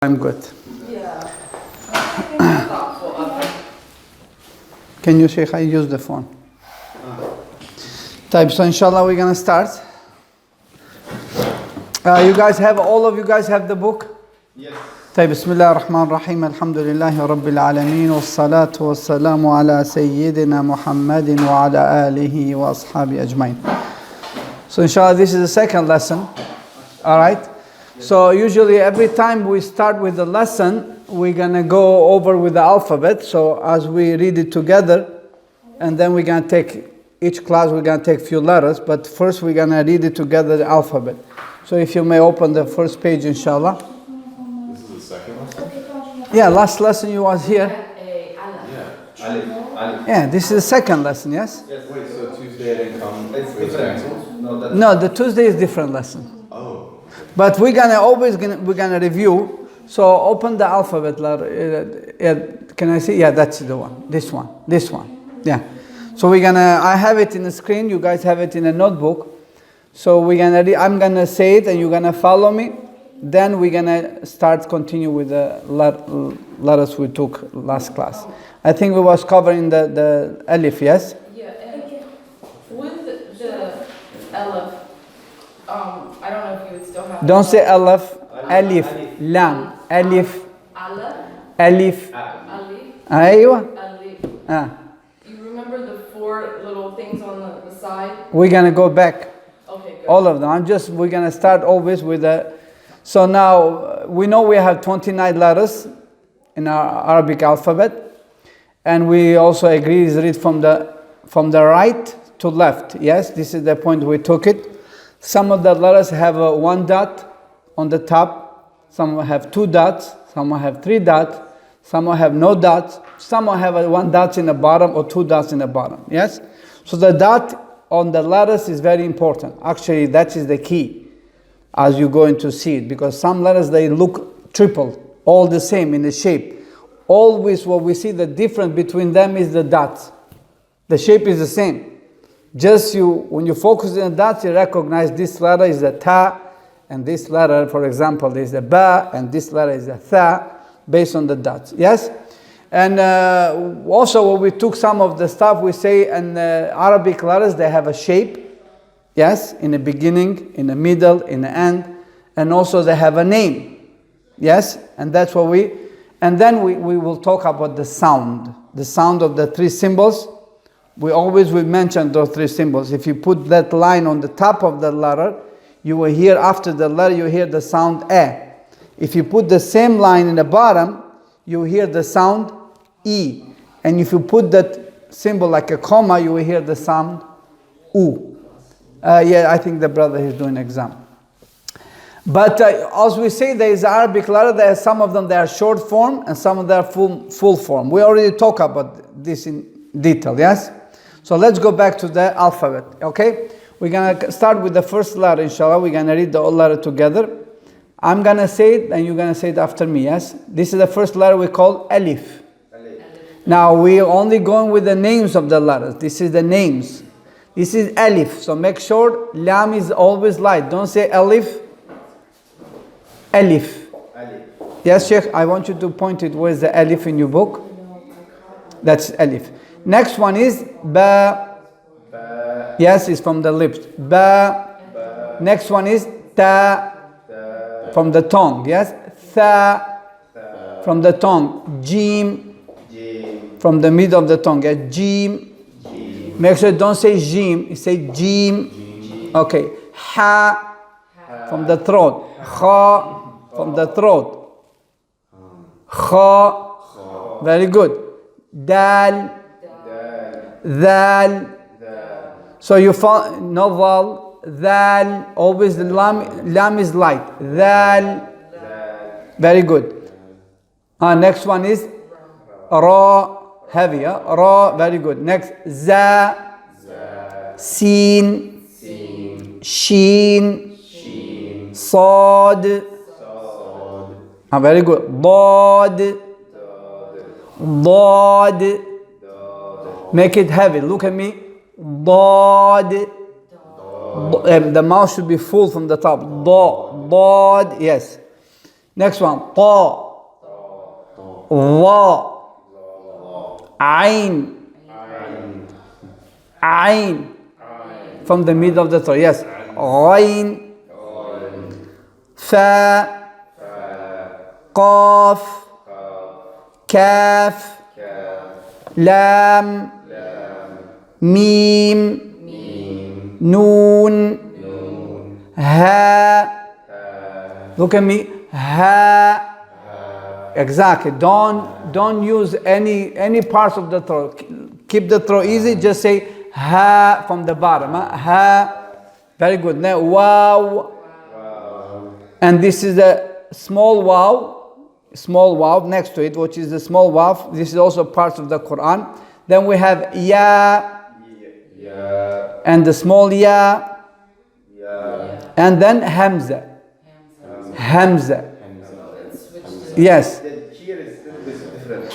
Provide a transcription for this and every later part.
I'm good. Yeah. Can you, Sheikh, I use the phone? Type. So inshallah we're going to start. All of you guys have the book? Yes. طيب بسم الله الرحمن الرحيم الحمد لله رب العالمين والصلاة والسلام على سيدنا محمد وعلى آله وأصحابه أجمعين. So inshallah this is the second lesson. Alright. So usually every time we start with the lesson, we're going to go over with the alphabet. So as we read it together, and then we're going to take, each class we're going to take few letters, but first we're going to read it together, the alphabet. So if you may open the first page, inshallah. This is the second lesson? Yeah, last lesson you was here. Yeah. Alif. Yeah, this is the second lesson, yes? Yes. Wait, so Tuesday I didn't come. It's different. No, the Tuesday is different lesson. Oh. But we're gonna review. So open the alphabet letter. Can I see? Yeah, that's the one. This one. Yeah. So I have it in the screen. You guys have it in a notebook. So I'm gonna say it, and you're gonna follow me. Then we're gonna continue with the letters we took last class. I think we was covering the Alif, yes? Yeah, and with the Alif, I don't know if you would still have. Don't say Alif, Alif, Lam, Alif, Alif. Aywa. Alif. You remember the four little things on the side? We're gonna go back. Okay, good. All of them. We're gonna start always with the. So now we know we have 29 letters in our Arabic alphabet. And we also agree is read from the right to left. Yes, this is the point we took it. Some of the letters have one dot on the top. Some have two dots. Some have three dots. Some have no dots. Some have one dot in the bottom or two dots in the bottom. Yes. So the dot on the letters is very important. Actually, that is the key as you're going to see it, because some letters they look triple, all the same in the shape. Always what we see the difference between them is the dots. The shape is the same. When you focus on the dots, you recognize this letter is a ta, and this letter, for example, is a ba, and this letter is a tha, based on the dots. Yes? And also when we took some of the stuff, we say in Arabic letters, they have a shape. Yes? In the beginning, in the middle, in the end. And also they have a name. Yes? And that's what and then we will talk about the sound of the three symbols. We mention those three symbols. If you put that line on the top of the letter, you will hear after the letter, you hear the sound e. If you put the same line in the bottom, you hear the sound e. And if you put that symbol like a comma, you will hear the sound u. I think the brother is doing exam. But as we say, there is Arabic letter. There are some of them they are short form, and some of them are full form. We already talked about this in detail. Yes. So let's go back to the alphabet. Okay. We're gonna start with the first letter. Inshallah, we're gonna read the whole letter together. I'm gonna say it, and you're gonna say it after me. Yes. This is the first letter we call Alif. Now we're only going with the names of the letters. This is the names. This is Alif. So make sure Lam is always light. Don't say Alif. Alif. Yes, Sheikh, I want you to point it. Where's the Alif in your book? That's Alif. Next one is Ba. Yes, it's from the lips. Ba. Next one is Ta. From the tongue. Yes. Tha. From the tongue. Jim. From the middle of the tongue. Yes. Jim. Make sure don't say Jim. You say Jim. Okay. Ha. From the throat. Kha. From the throat. Kha. Very good. Dal. Dal. So you find no vowel. Dal. Always the lam is light. Dal. Very good. Next one is Ra. Heavy. Ra. Very good. Next. Za. Sin. Sheen. Sad. Very good. Dad. Dad. Make it heavy. Look at me. Dad. The mouth should be full from the top. Dad. Yes. Next one. Ta. Wa. Ain. Ain. From the middle of the throat. Yes. Ain. Fa. Qaf. Kaf. Lam. Mim. Noon. Ha. Look at me. Ha. Exactly. Don't use any parts of the throat. Keep the throat easy. Just say ha from the bottom. Ha. Very good. Now wow. And this is the small wow. Small wow next to it, which is the small wow. This is also part of the Quran. Then we have ya. And the small ya. And then Hamza. Hamza. Yes. Here is a little bit different.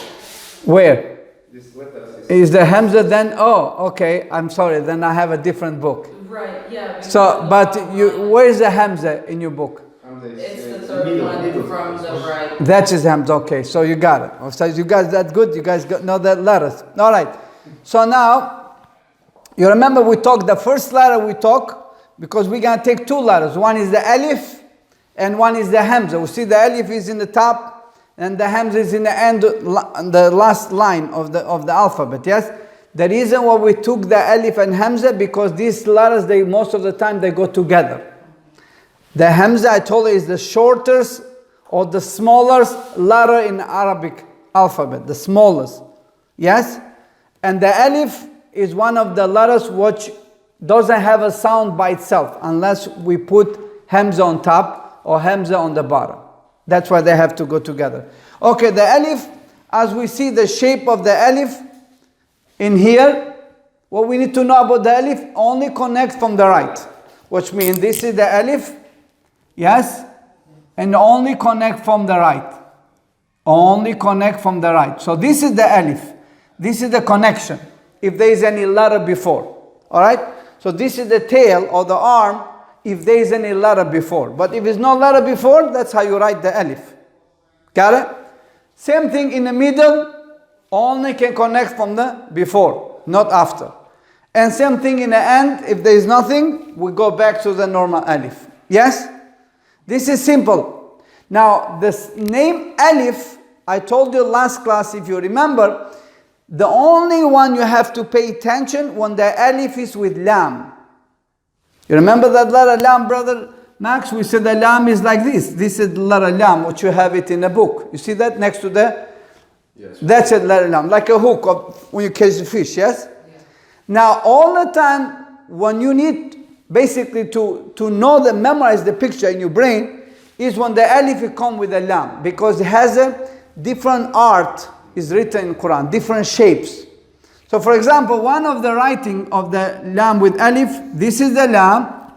Where? This letter Is the Hamza then? Oh, okay. I'm sorry. Then I have a different book. Right, yeah. So, but where is the Hamza in your book? It's the third one from the right. That is Hamza. Okay, so you got it. So you guys, that's good. You guys know that letters. All right. So now, you remember we talked the first letter we talk because we're gonna take two letters. One is the Alif, and one is the Hamza. We see the Alif is in the top, and the Hamza is in the end, the last line of the alphabet. Yes. The reason why we took the Alif and Hamza because these letters, most of the time they go together. The Hamza, I told you, is the shortest or the smallest letter in Arabic alphabet, the smallest. Yes? And the Alif is one of the letters which doesn't have a sound by itself unless we put Hamza on top or Hamza on the bottom. That's why they have to go together. Okay, the Alif, as we see the shape of the Alif in here, what we need to know about the Alif, only connect from the right. Which means this is the Alif. Yes? And only connect from the right. Only connect from the right. So this is the Alif. This is the connection. If there is any letter before. Alright? So this is the tail or the arm if there is any letter before. But if it's no letter before, that's how you write the Alif. Got it? Same thing in the middle. Only can connect from the before, not after. And same thing in the end. If there is nothing, we go back to the normal Alif. Yes? This is simple. Now, this name Alif, I told you last class, if you remember, the only one you have to pay attention when the Alif is with Lam. You remember that letter Lam, brother Max? We said the Lam is like this. This is the letter Lam, which you have it in the book. You see that next to the? Yes. That's it, letter Lam, like a hook when you catch the fish, yes? Yeah. Now, all the time, when you need basically to know the memorize the picture in your brain is when the Alif come with the Lam, because it has a different art is written in Quran, different shapes. So for example, one of the writing of the Lam with Alif, this is the Lam,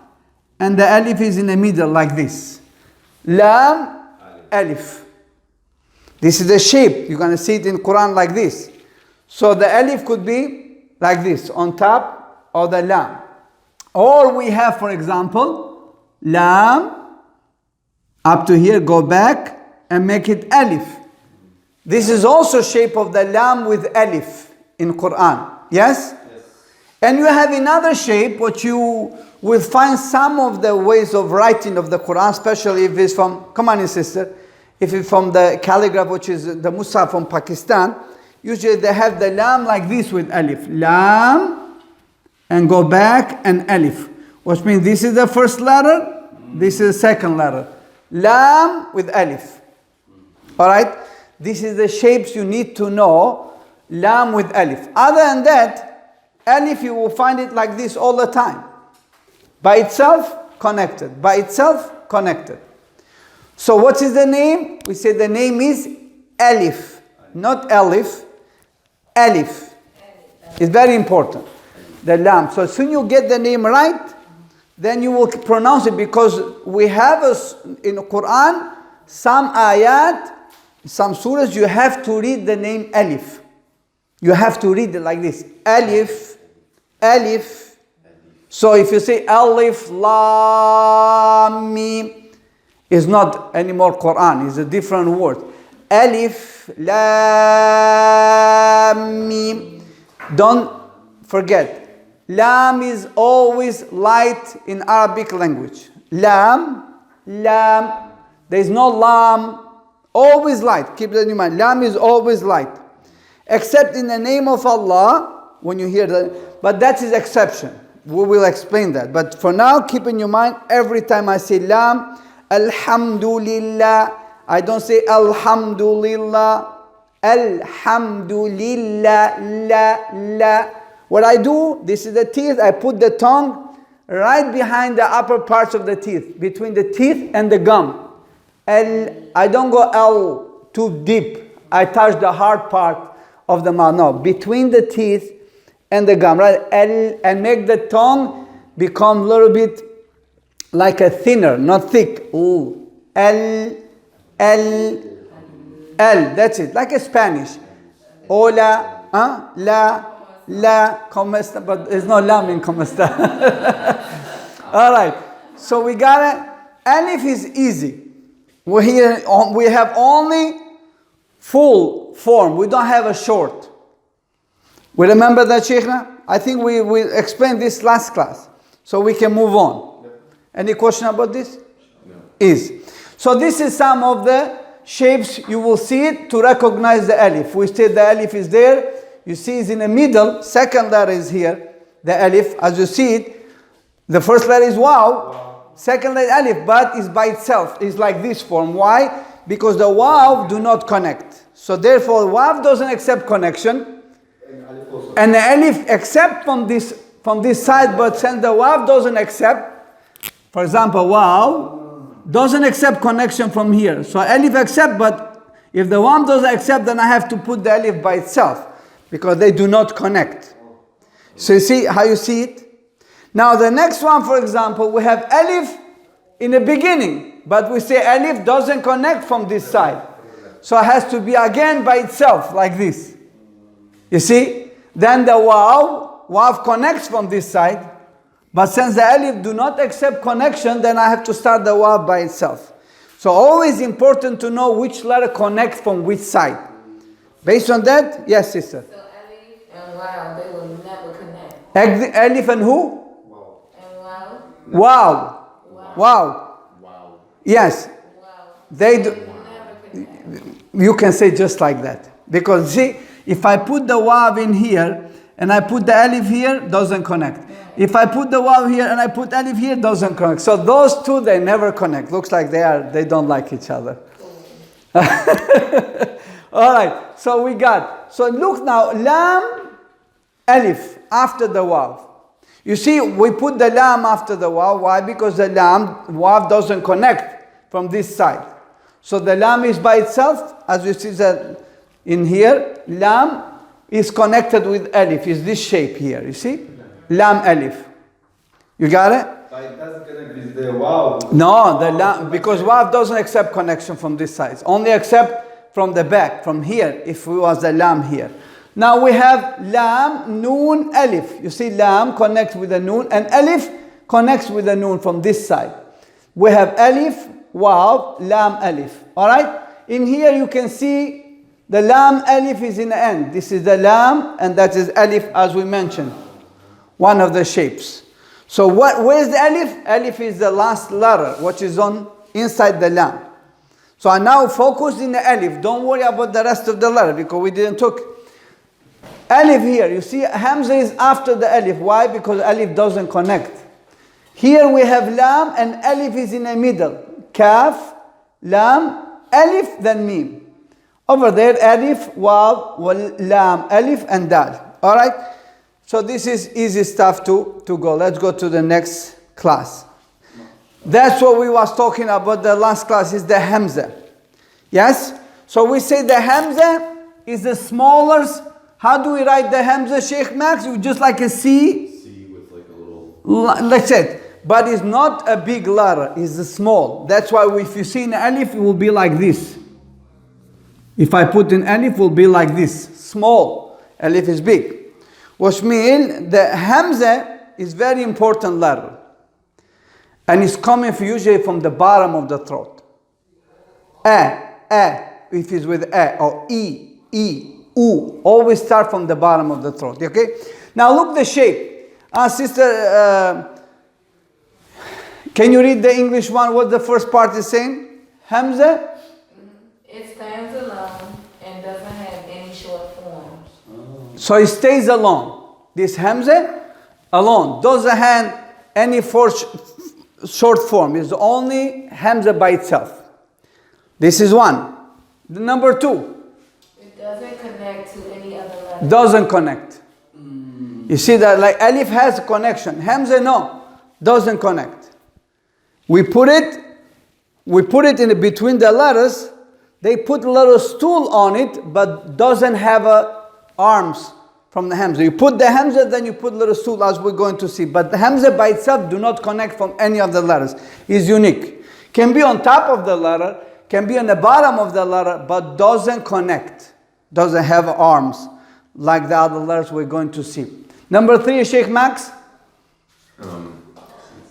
and the Alif is in the middle like this. Lam, Alif. This is the shape. You're going to see it in Quran like this. So the Alif could be like this, on top of the Lam. Or we have, for example, Lam, up to here, go back, and make it Alif. This is also shape of the Lam with Alif in Quran. Yes? Yes. And you have another shape, which you will find some of the ways of writing of the Quran, especially if it's from, come on, sister, if it's from the calligraph, which is the Musaf from Pakistan, usually they have the Lam like this with Alif. Lam, and go back, and Alif. Which means this is the first letter, this is the second letter. Lam with Alif. Alright? This is the shapes you need to know. Lam with Alif. Other than that, Alif you will find it like this all the time. By itself, connected. By itself, connected. So what is the name? We say the name is Alif. Not Alif. Alif. It's very important. The Lam. So as soon as you get the name right, then you will pronounce it, because we have in the Quran some ayat, some surahs, you have to read the name Alif. You have to read it like this. Alif, Alif. So if you say Alif, Lam, Mim, It's not anymore Quran, it's a different word. Alif, Lam, Mim. Don't forget, Lam is always light in Arabic language. Lam, Lam. There is no Lam, always light. Keep that in mind. Lam is always light. Except in the name of Allah, when you hear that. But that is exception. We will explain that. But for now, keep in your mind, every time I say Lam, Alhamdulillah, I don't say Alhamdulillah, Alhamdulillah, la, la. What I do, this is the teeth, I put the tongue right behind the upper parts of the teeth, between the teeth and the gum. I don't go L too deep. I touch the hard part of the mouth. No, between the teeth and the gum, right? L, and make the tongue become a little bit like a thinner, not thick. Ooh. L, L, L. That's it, like a Spanish. Hola, la, la, como esta, but there's no lam in como esta. All right, so we got it. Alif is easy. We have only full form. We don't have a short. We remember that, Sheikhna? I think we explained this last class. So we can move on. Any question about this? No. So this is some of the shapes you will see it to recognize the alif. We said the alif is there. You see it's in the middle. Second letter is here. The alif. As you see it, the first letter is waw. Second letter alif, but it's by itself. It's like this form. Why? Because the waw do not connect. So therefore, waw doesn't accept connection. And the alif accept from this side, but since the waw doesn't accept, for example, waw doesn't accept connection from here. So alif accept, but if the waw doesn't accept, then I have to put the alif by itself because they do not connect. So you see how you see it? Now the next one, for example, we have alif in the beginning, but we say alif doesn't connect from this side. So it has to be again by itself, like this. You see? Then the waw connects from this side, but since the alif do not accept connection, then I have to start the waw by itself. So always important to know which letter connects from which side. Based on that, yes, sister? So alif and waw, they will never connect. Alif and who? And waw? Wow. Wow. Wow. Yes. Wow. They do. Never connect. You can say just like that. Because see, if I put the waw in here and I put the alif here, doesn't connect. If I put the waw here and I put alif here, doesn't connect. So those two, they never connect. Looks like they don't like each other. All right. So we got. So look now, lam, alif after the waw. You see, we put the lam after the waw. Why? Because the waw doesn't connect from this side. So the lam is by itself, as you see that in here. Lam is connected with alif. Is this shape here? You see, lam alif. You got it? But it doesn't connect with the wow. No, the lam, because waw doesn't accept connection from this side. It's only accept from the back, from here. If it was the lam here. Now we have lam, noon, alif. You see, lam connects with the noon, and alif connects with the noon from this side. We have alif, waw, lam, alif. All right? In here you can see the lam, alif is in the end. This is the lam, and that is alif, as we mentioned. One of the shapes. So where is the alif? Alif is the last letter, which is on inside the lam. So I now focus in the alif. Don't worry about the rest of the letter, because we didn't talk. Alif here, you see, Hamza is after the alif. Why? Because alif doesn't connect. Here we have lam and alif is in the middle. Kaf, lam, alif, then mim. Over there, alif, waw, lam, alif, and dal. All right? So this is easy stuff to go. Let's go to the next class. That's what we was talking about the last class, is the Hamza. Yes? So we say the Hamza is the smallest. How do we write the Hamza, Sheikh Max? Just like a C. C with like a little. Let's say, but it's not a big letter, it's a small. That's why if you see an alif, it will be like this. If I put an alif, it will be like this. Small. Alif is big. Which means the Hamza is very important letter. And it's coming usually from the bottom of the throat. if it's with or e, u. Always start from the bottom of the throat. Okay? Now look the shape. Sister, can you read the English one? What the first part is saying? Hamza? It stands alone and doesn't have any short forms. So it stays alone. This Hamza alone doesn't have any short form. It's only Hamza by itself. This is one. The number two. It doesn't connect to any other letter. Doesn't connect. You see that like Alif has a connection. Hamza no, doesn't connect. We put it in between the letters. They put a little stool on it, but doesn't have arms from the Hamza. You put the Hamza, then you put a little stool, as we're going to see. But the Hamza by itself do not connect from any of the letters. It's unique. Can be on top of the letter, can be on the bottom of the letter, but doesn't connect. Doesn't have arms like the other letters we're going to see. Number three, Sheikh Max.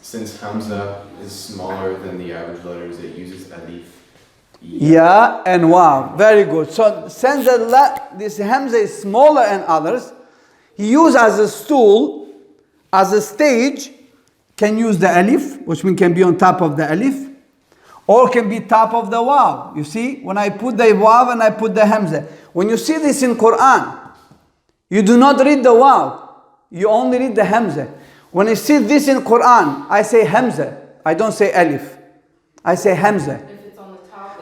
Since Hamza is smaller than the average letters, it uses Alif. Yeah and wow. Very good. So since this Hamza is smaller than others, he used as a stool, as a stage, can use the Alif, which means can be on top of the Alif, or can be top of the Waw. You see, when I put the Waw and I put the Hamza. When you see this in Quran, you do not read the Waw. You only read the Hamza. When I see this in Quran, I say Hamza. I don't say Alif. I say Hamza.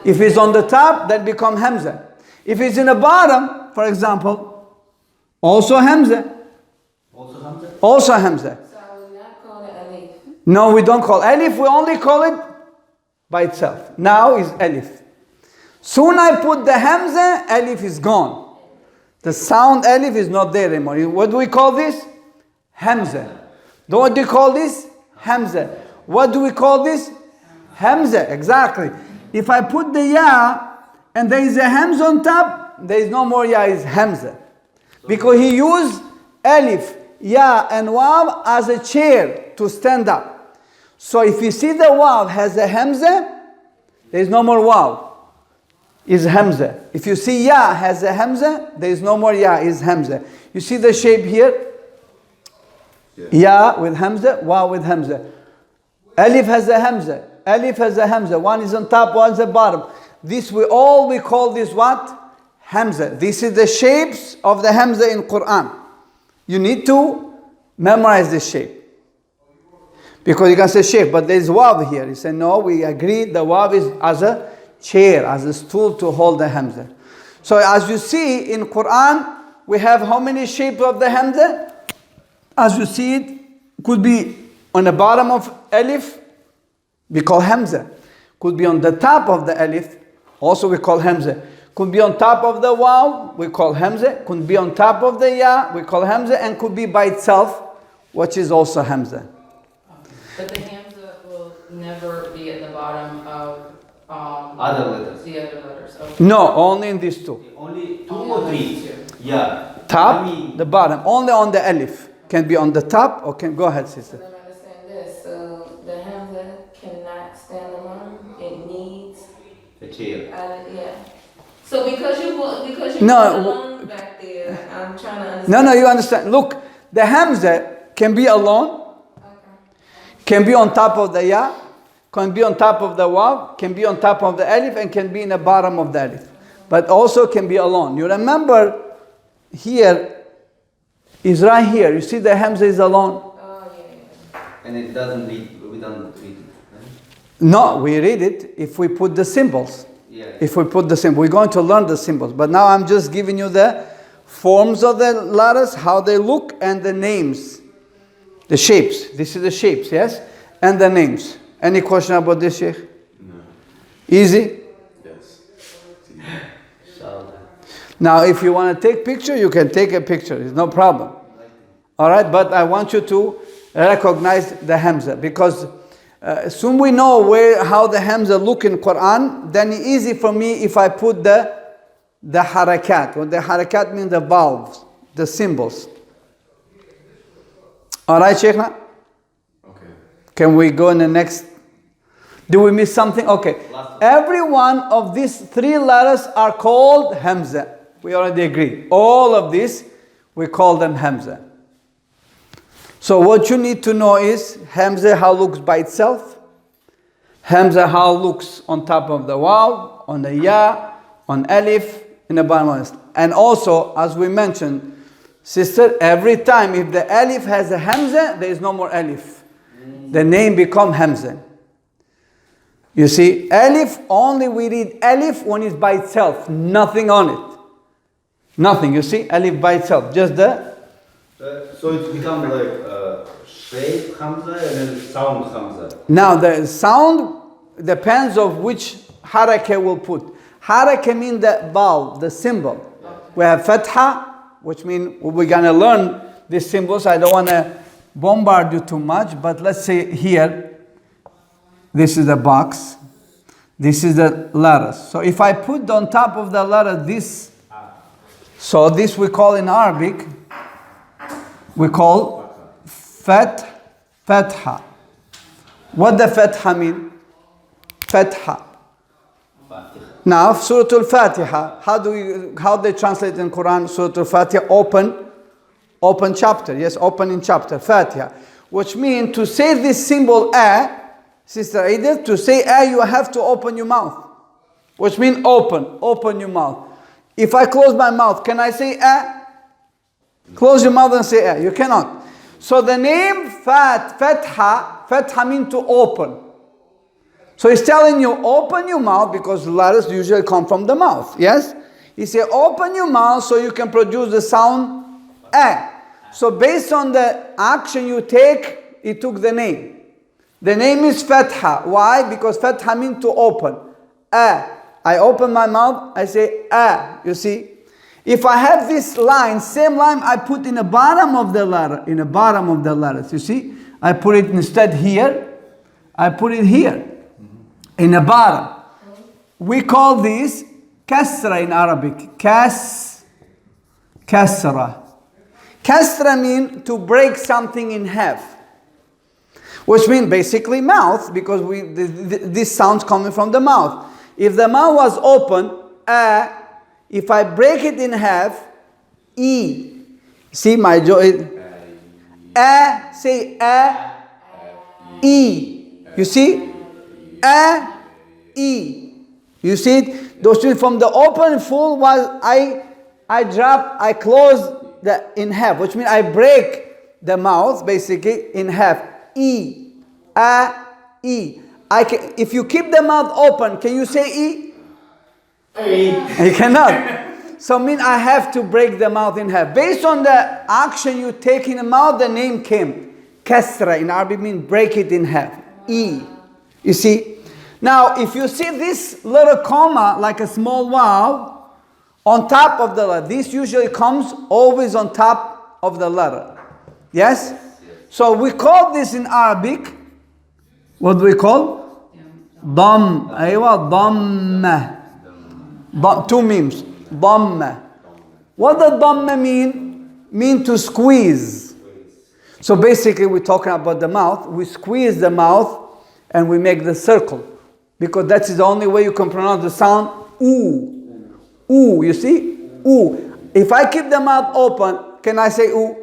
If it's on the top, then become Hamza. If it's in the bottom, for example, also Hamza. Also Hamza. So we're not calling it Alif. No, we don't call Alif. We only call it by itself. Now is Alif. Soon I put the Hamza, Alif is gone. The sound Alif is not there anymore. What do we call this? Hamza. What do you call this? Hamza. What do we call this? Hamza. Exactly. If I put the Ya and there is a Hamza on top, there is no more Ya, is Hamza. Because he used Alif, Ya and Waw as a chair to stand up. So if you see the Waw has a Hamza, there is no more Waw, is Hamza. If you see Ya has a Hamza, there is no more Ya, is Hamza. You see the shape here? Ya with Hamza, Waw with Hamza. Alif has a Hamza. Alif has a Hamza. One is on top, one is at bottom. This we call this what? Hamza. This is the shapes of the Hamza in Quran. You need to memorize this shape. Because you can say shape, but there is Waw here. You say no, we agree the Waw is as a chair, as a stool to hold the Hamza. So as you see in Quran, we have how many shapes of the Hamza? As you see it, could be on the bottom of Alif, we call Hamza. Could be on the top of the Alif, also we call Hamza. Could be on top of the Waw, we call Hamza. Could be on top of the Ya, we call Hamza. And could be by itself, which is also Hamza. But the Hamza will never be at the bottom of Other letters. the other letters. Okay. No, only in these two. Only two Only or on three? these two. Yeah. Top, I mean, the bottom. Only on the Alif. Can be on the top or can... Go ahead, sister. Let me understand this. So the Hamza cannot stand alone. It needs a chair. yeah. So because you put No, alone back there, I'm trying to understand. No, you understand. Look, the Hamza can be alone, Okay. can be on top of the Ya, can be on top of the Waw, can be on top of the Alif, and can be in the bottom of the Alif. But also can be alone. You remember here is right here. You see the Hamza is alone. Oh yeah. And it doesn't read, we don't read it. Right? No, we read it if we put the symbols. Yeah. If we put the symbol, we're going to learn the symbols. But now I'm just giving you the forms of the letters, how they look, and the names. The shapes. This is the shapes, yes? And the names. Any question about this, Sheikh? No. Easy? Yes. Now, if you want to take picture, you can take a picture. It's no problem. All right? But I want you to recognize the Hamza. Because soon we know how the Hamza look in Quran, then it's easy for me if I put the Harakat. What the Harakat means the vowels, the symbols. All right, Sheikhna? Okay. Can we go in the next? Do we miss something? Okay. Last one. Every one of these three letters are called Hamza. We already agree. All of these, we call them Hamza. So what you need to know is Hamza how looks by itself. Hamza how looks on top of the waw, on the ya, on alif, in the bottom. And also, as we mentioned, sister, every time if the alif has a Hamza, there is no more alif. The name becomes Hamza. You see, alif, only we read alif when it's by itself, nothing on it. Nothing, you see, alif by itself, just the... So it becomes like shape Hamza and then sound Hamza. Now the sound depends of which Harakat will put. Harakat means the vowel, the symbol. We have fatha, which means we're going to learn these symbols. I don't want to bombard you too much, but let's say here, this is the box, this is the letters. So if I put on top of the letter this, so this we call in Arabic, we call fatha. What the fatha mean? Fatha. Now, Surah Al-Fatiha, how they translate in Quran, Surah Al-Fatiha, open chapter, yes, opening chapter, Fatiha. Which means to say this symbol Sister Aida, to say you have to open your mouth. Which means open your mouth. If I close my mouth, can I say Close your mouth and say you cannot. So the name Fatha means to open. So he's telling you, open your mouth, because letters usually come from the mouth. Yes? He said, open your mouth so you can produce the sound So based on the action you take, he took the name. The name is Fatha. Why? Because Fatha means to open. I open my mouth, I say You see? If I have this line, same line I put in the bottom of the letter, in the bottom of the letters. You see? I put it instead here. I put it here. In the bottom. We call this kasra in Arabic. Kasra. Kasra means to break something in half. Which means basically mouth, because this sound's coming from the mouth. If the mouth was open, if I break it in half, See my joy. Say You see? You see it? Those two from the open full was I close the in half, which means I break the mouth basically in half. If you keep the mouth open, can you say You cannot. So mean I have to break the mouth in half. Based on the action you take in the mouth, the name came. Kasra in Arabic means break it in half. You see? Now, if you see this little comma, like a small waw, on top of the letter, this usually comes always on top of the letter. Yes? So we call this in Arabic, what do we call? Dam. Aywa, damma. Two memes. Damma. What does damma mean? Mean to squeeze. So basically we're talking about the mouth. We squeeze the mouth and we make the circle. Because that is the only way you can pronounce the sound oo. Oo, you see? Oo. If I keep the mouth open, can I say oo?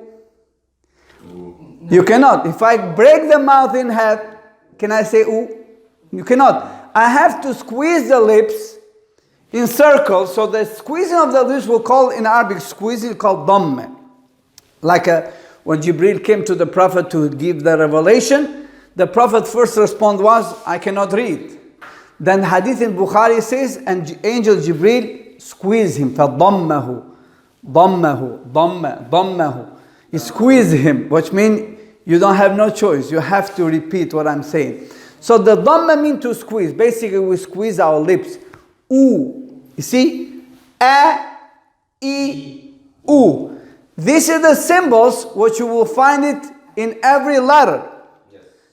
You cannot. If I break the mouth in half, can I say oo? You cannot. I have to squeeze the lips in circles. So the squeezing of the lips we'll call in Arabic squeezing called damma. Like when Jibril came to the Prophet to give the revelation, the Prophet first response was, I cannot read. Then hadith in Bukhari says, and angel Jibril squeezed him. فَضَمَّهُ ضَمَّهُ. He squeezed him, which means you don't have no choice. You have to repeat what I'm saying. So the dhamma means to squeeze. Basically, we squeeze our lips. Oo. You see? Oo. These are the symbols which you will find it in every letter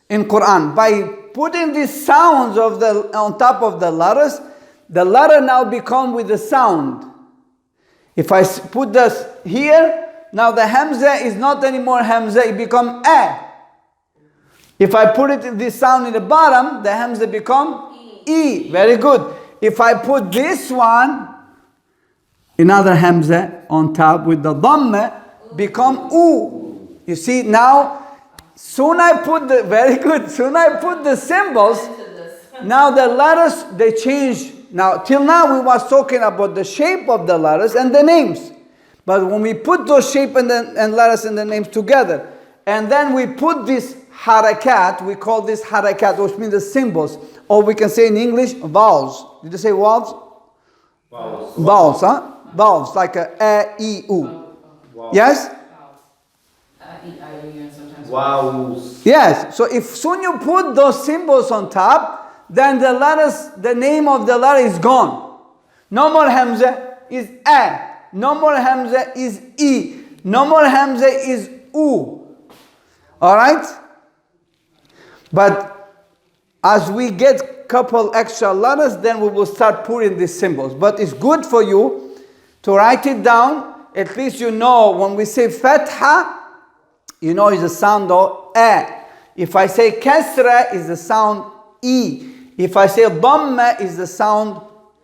in Quran. By putting these sounds on top of the letter now become with the sound. If I put this here, now the Hamza is not anymore Hamza, it become If I put it in this sound in the bottom, the hamza become E. Very good. If I put this one, another hamza on top with the dhamma, become U. You see now, soon I put the, very good, soon I put the symbols, now the letters, they change. Now, till now we was talking about the shape of the letters and the names. But when we put those shape and letters and the names together, and then we put this harakat, we call this harakat, which means the symbols, or we can say in English, vowels. Did you say vowels? Vowels. Vowels, huh? Vowels, like a, e, u. Wow. Yes? Vowels. Yes. So if soon you put those symbols on top, then the letters, the name of the letter is gone. No more hamza is a. No more hamza is e. No more hamza is u. Alright? But as we get couple extra letters, then we will start putting these symbols. But it's good for you to write it down. At least you know when we say fatha, you know it's the sound of a. If I say kasra, it's the sound e. If I say dhamma, it's the sound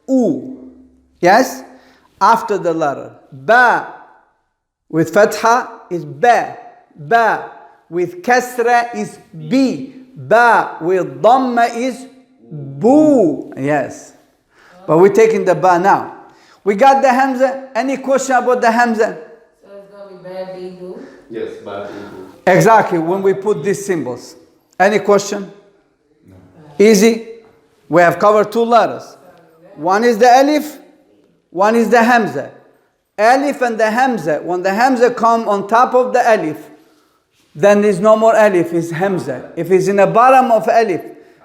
u. Yes? After the letter. Ba. With fatha is ba. Ba. With kasra is b. Ba. With dhamma is boo. Yes. But we're taking the ba now. We got the hamza. Any question about the hamza? So it's going to be bad, B, boo? Yes, bad people. Exactly, when we put these symbols. Any question? No. Easy. We have covered two letters. One is the alif, one is the hamza. Alif and the hamza, when the hamza come on top of the alif, then there's no more alif, it's hamza. If it's in the bottom of alif,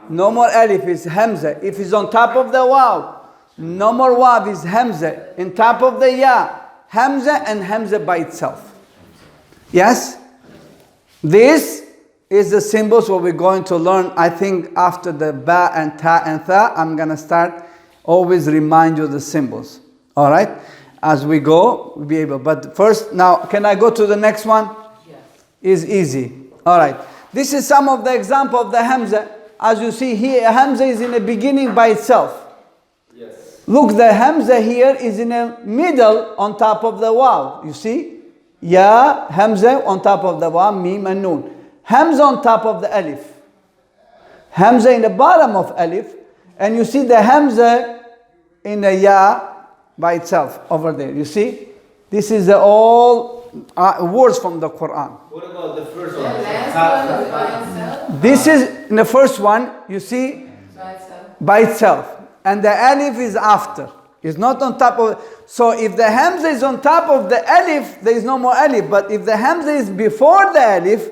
no more alif, it's hamza. If it's on top of the waw, no more waw, it's hamza. On top of the ya, hamza and hamza by itself. Yes? This is the symbols what we're going to learn. I think after the ba and ta and tha, I'm going to start always remind you the symbols. All right? As we go, we'll be able. But first, now, can I go to the next one? Yes. Is easy. All right. This is some of the example of the hamza. As you see here, hamza is in the beginning by itself. Yes. Look, the hamza here is in the middle on top of the waw. You see? Ya, hamza on top of the waw, mim and noon. Hamza on top of the alif. Hamza in the bottom of alif. And you see the hamza in the ya by itself over there. You see? This is the all words from the Quran. What about the first The one? last one is by itself? This is in the first one, you see? By itself. By itself. And the alif is after. It's not on top of. So if the hamza is on top of the alif, there is no more alif. But if the hamza is before the alif,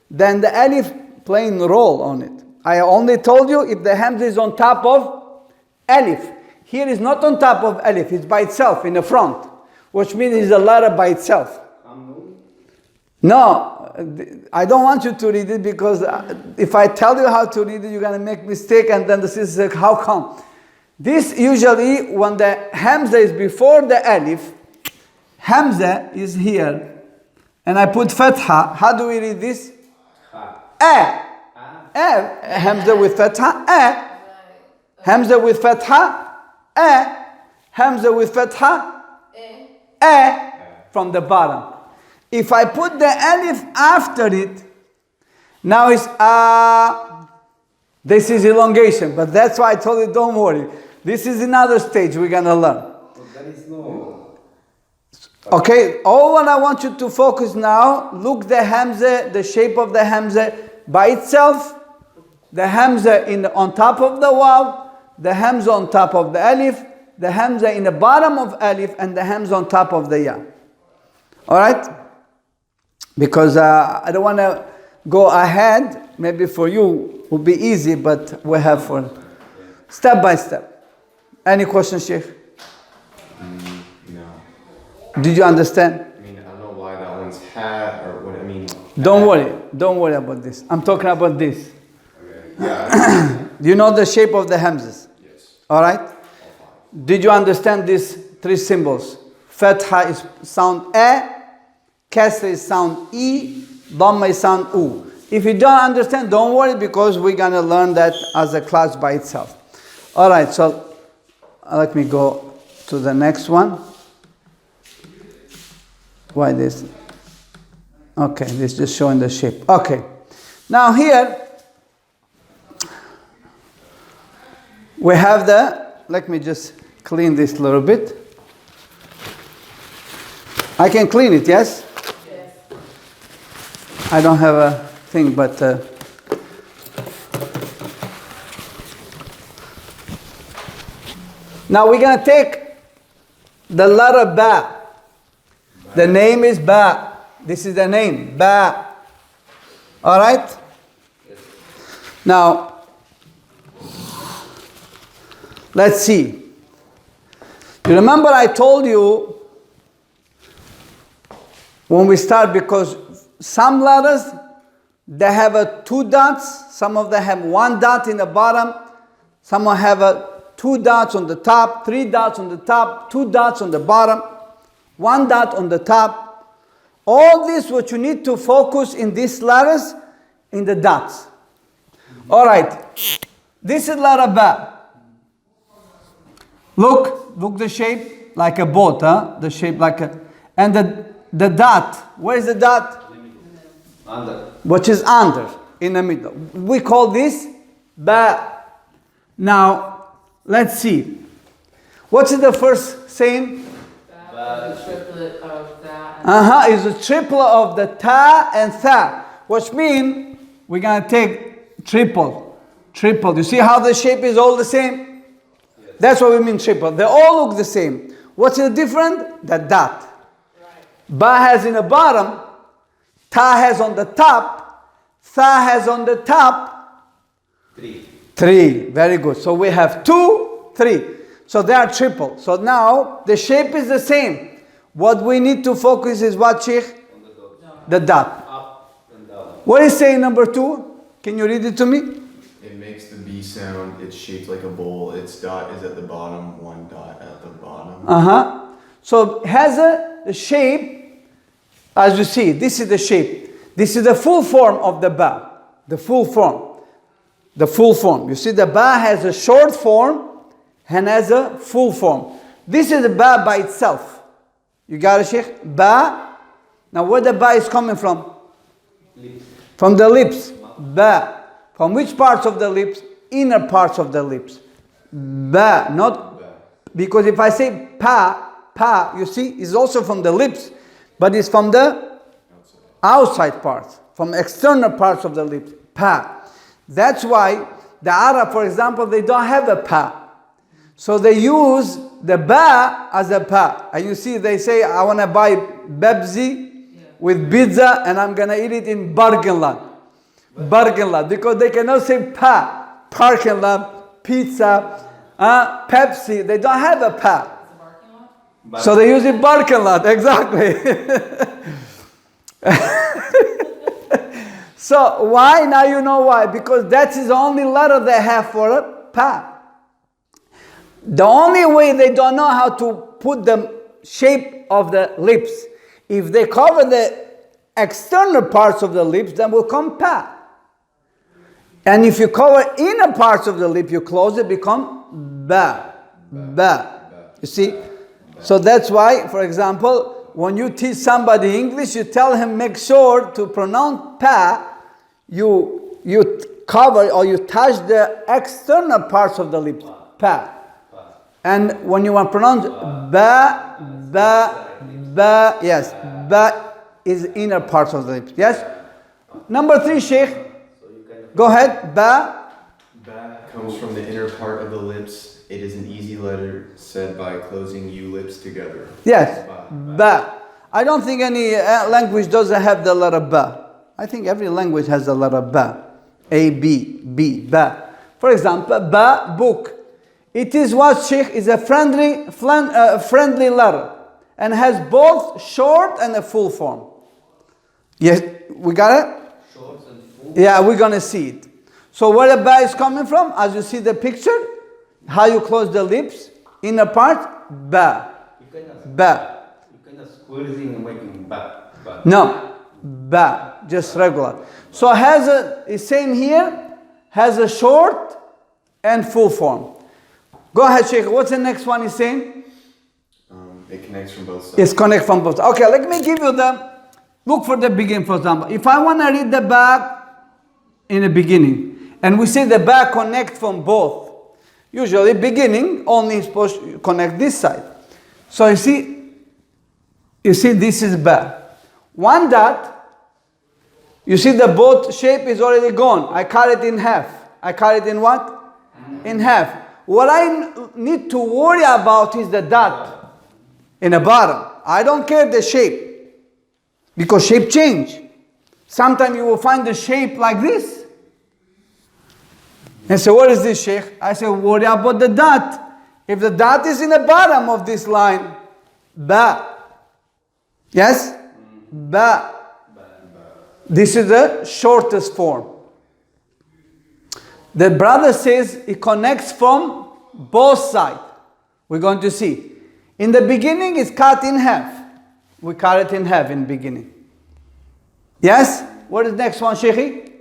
then the alif playing role on it. I only told you if the hamza is on top of alif. Here is not on top of alif, it's by itself in the front, which means it's a letter by itself. No, I don't want you to read it because if I tell you how to read it, you're going to make mistake and then the sister says, how come? This usually, when the hamza is before the alif, hamza is here, and I put fatha. How do we read this? Hamza with fatha, Hamza with fatha, Hamza with fatha, from the bottom. If I put the alif after it, now it's this is elongation, but that's why I told you don't worry. This is another stage we're gonna learn. There is no. Okay, all what I want you to focus now, look the hamza, the shape of the hamza by itself, the hamza on top of the waw, the hamza on top of the alif, the hamza in the bottom of alif, and the hamza on top of the ya. Alright? Because I don't want to go ahead, maybe for you will be easy, but we have for step by step. Any questions, Sheikh? No. Did you understand? I mean, I don't know why that one's hat or what I mean. Don't worry about this. I'm talking about this. Okay. Yeah. You know the shape of the hamzas? Yes. Alright? Did you understand these three symbols? Fatha is sound a, kasra is sound e, dhamma is sound u. If you don't understand, don't worry, because we're going to learn that as a class by itself. All right, so let me go to the next one. Why this? Okay, this is just showing the shape. Okay, now here we have let me just clean this a little bit. I can clean it, yes? Yes. I don't have a thing, but now we're going to take the letter Ba. The name is Ba. This is the name, Ba. All right? Now, let's see. You remember I told you when we start, because some letters, they have 2 dots, some of them have 1 dot in the bottom, some have 2 dots on the top, 3 dots on the top, 2 dots on the bottom, 1 dot on the top. All this, what you need to focus in these letters, in the dots. All right, this is letter Ba. Look the shape like a boat, huh? The shape like a, and the dot, where is the dot? Under. Which is under, in the middle. We call this Ba. Now, let's see. What's the first saying? That is a triplet of that. Is a triplet of the Ta and Tha, which means we're going to take triple. You see how the shape is all the same? Yes. That's what we mean triple. They all look the same. What's the difference? The dot. Right. Ba has in the bottom, Ta has on the top, Tha has on the top. 3. Very good. So we have 2, 3. So they are triple. So now the shape is the same. What we need to focus is what, Sheikh? The dot. Up and down. What is saying number 2? Can you read it to me? It makes the B sound. It's shaped like a bowl. Its dot is at the bottom. 1 dot at the bottom. So it has a shape, as you see. This is the shape. This is the full form of the Ba. The full form. The full form. You see, the Ba has a short form and has a full form. This is the Ba by itself. You got it, Sheikh? Ba. Now where the Ba is coming from? Lips. From the lips. Ba. From which parts of the lips? Inner parts of the lips. Ba. Not, because if I say Pa, you see, is also from the lips, but it's from the outside parts, from external parts of the lips. Pa. That's why the Arab, for example, they don't have a Pa. So they use the Ba as a Pa. And you see, they say, I want to buy Pepsi with pizza and I'm going to eat it in parking lot. Because they cannot say Pa, parking lot, pizza, Pepsi. They don't have a Pa. So they use it parking lot, exactly. So why? Now you know why. Because that is the only letter they have for a Pa. The only way they don't know how to put the shape of the lips, if they cover the external parts of the lips, then will come Pa. And if you cover inner parts of the lip, you close it, become Ba. You see? So that's why, for example, when you teach somebody English, you tell him make sure to pronounce Pa, you cover or you touch the external parts of the lips. Pa. And when you want to pronounce Ba, yes, Ba is inner parts of the lips. Yes? Number 3, Sheikh. Go ahead. Ba. Ba comes from the inner part of the lips. It is an easy letter said by closing lips together. Yes. Ba. I don't think any language doesn't have the letter Ba. I think every language has the letter Ba. A, B, Ba. For example, Ba, book. It is what, Sheikh, is a friendly letter and has both short and a full form. Yes, we got it? Short and full. Yeah, we're going to see it. So where the Ba is coming from, as you see the picture, how you close the lips, inner part, Ba. You cannot Ba. squeeze in and making Ba. No. ba, just regular. So it's same here, has a short and full form. Go ahead, Sheikh. What's the next one he's saying? It connects from both sides. It's connect from both. Okay, let me give you look for the beginning, for example. If I want to read the ba in the beginning, and we say the ba connect from both, usually beginning only is supposed to connect this side. So you see this is ba. One dot, you see the both shape is already gone. I cut it in half. I cut it in what? In half. What I need to worry about is the dot in the bottom. I don't care the shape, because shape change. Sometimes you will find the shape like this. And so what is this, Sheikh? I say, worry about the dot. If the dot is in the bottom of this line, ba. Yes? Ba. This is the shortest form. The brother says it connects from both sides. We're going to see. In the beginning, it's cut in half. We cut it in half in the beginning. Yes? What is the next one, Sheikhi?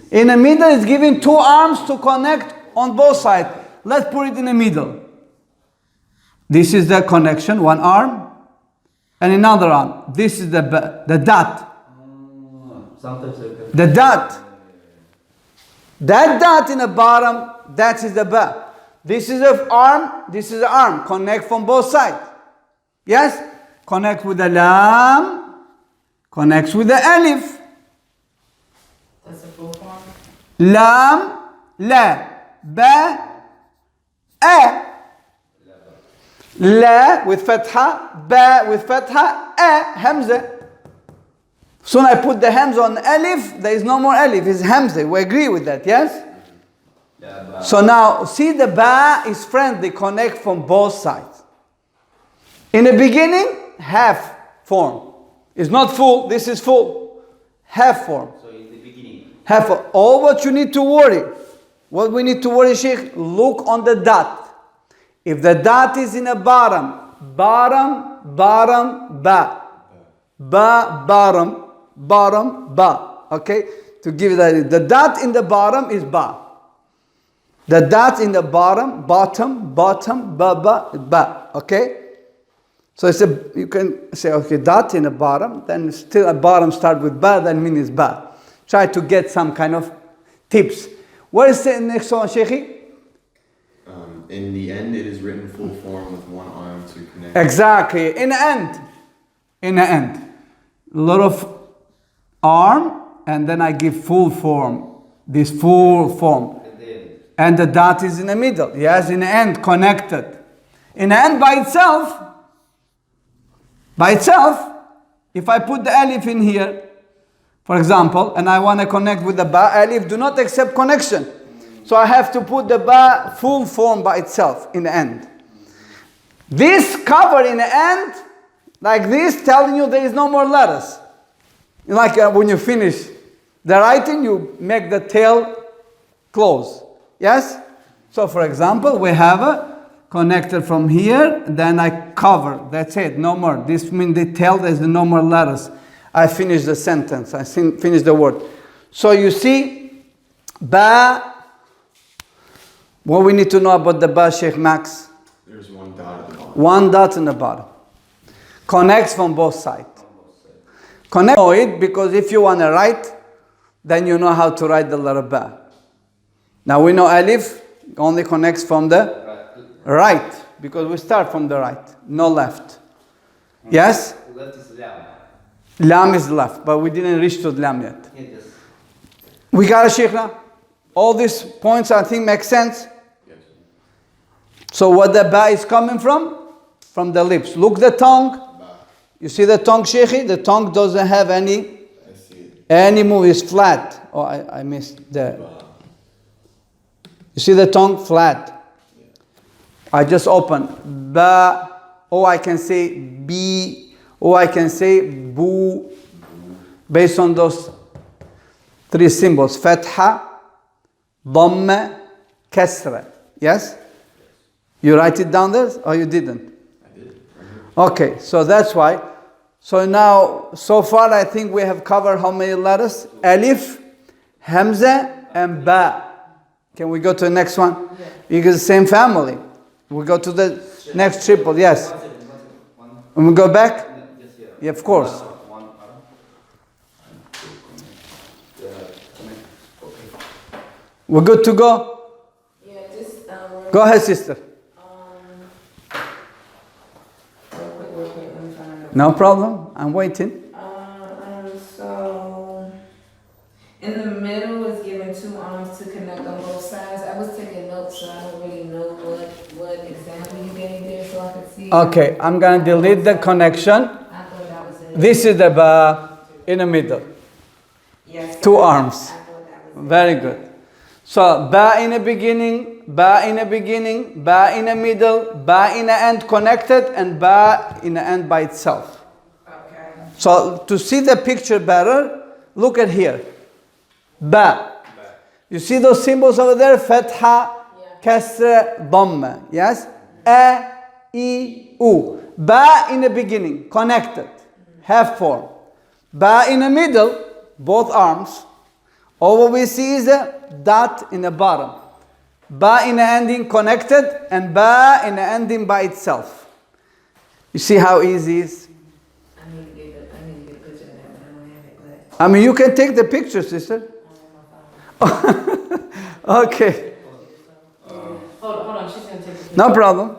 In the middle, it's giving two arms to connect on both sides. Let's put it in the middle. This is the connection, one arm, and another arm. This is the dot. The dot. That dot in the bottom, that is the ba. This is the arm, this is the arm. Connect from both sides. Yes? Connect with the lam, connects with the alif. That's a full form. Lam, la, ba, a. La with fatha, ba with fatha, a, hamza. Soon I put the hamza on alif, there is no more alif, it's hamza. We agree with that, yes? So now, see the ba is friendly, connect from both sides. In the beginning, half form. It's not full, this is full. Half form. So in the beginning. Half form. All what you need to worry. What we need to worry, Sheikh, look on the dot. If the dot is in the bottom, ba. Ba, bottom, ba. Okay? To give you that, the dot in the bottom is ba. The dot in the bottom, ba. Okay? So you can say, okay, dot in the bottom, then still at bottom start with ba, then means ba. Try to get some kind of tips. What is the next one, Sheikhi? In the end, it is written full form with one arm to connect. Exactly. In the end. A lot of arm, and then I give full form. This full form. And the dot is in the middle. Yes, in the end, connected. In the end by itself, if I put the alif in here, for example, and I want to connect with the ba, alif do not accept connection. So I have to put the ba full form by itself in the end. This cover in the end, like this, telling you there is no more letters. Like when you finish the writing, you make the tail close. Yes? So for example, we have a connected from here, then I cover. That's it, no more. This means the tail, there's no more letters. I finish the sentence, I finish the word. So you see, ba. What we need to know about the ba, Sheikh Max? There's one dot at the bottom. One dot in the bottom. Connects from both sides. Connect it, because if you want to write, then you know how to write the letter ba. Now we know alif only connects from the right, because we start from the right, no left. Yes? Left is lam. Lam is left, but we didn't reach to lam yet. We got a Sheikh now? All these points I think make sense? Yes. So what the ba is coming from? From the lips. Look the tongue. You see the tongue, Sheikhi? The tongue doesn't have any move, it's flat. Oh, I missed there. You see the tongue? Flat. I just opened. Ba. Or I can say bi. Or I can say bu. Based on those three symbols. Fatha, Dhamma, Kasra. Yes? You write it down there or you didn't? I did. Okay, so that's why. So now, so far I think we have covered how many letters? Alif, Hamza, and Ba. Can we go to the next one? Yeah. Because the same family. We go to the next triple, yes. And we go back? Yeah, of course. We're good to go? Yeah, just Go ahead, sister. real quick, let me find it. No problem. I'm waiting. So in the middle is given 2 arms to connect on both sides. I was taking notes, so I don't really know what example you gave there, so I could see. Okay, I'm going to delete the connection. I thought that was it. This is the Ba in the middle. Yes. 2 arms. I thought that was it. Very good. So, Ba in the beginning, Ba in the beginning, Ba in the middle, Ba in the end connected, and Ba in the end by itself. Okay. So, to see the picture better, look at here. Ba. You see those symbols over there? Fatha, Kasra, Dhamma. Yes? A, I, U. Ba in the beginning, connected, half form. Ba in the middle, both arms. All what we see is a dot in the bottom. Ba in the ending connected, and Ba in the ending by itself. You see how easy it is? I need to get a picture of that, but I don't have it. But I mean, you can take the picture, sister. Okay, hold on, she's gonna take the picture. no problem.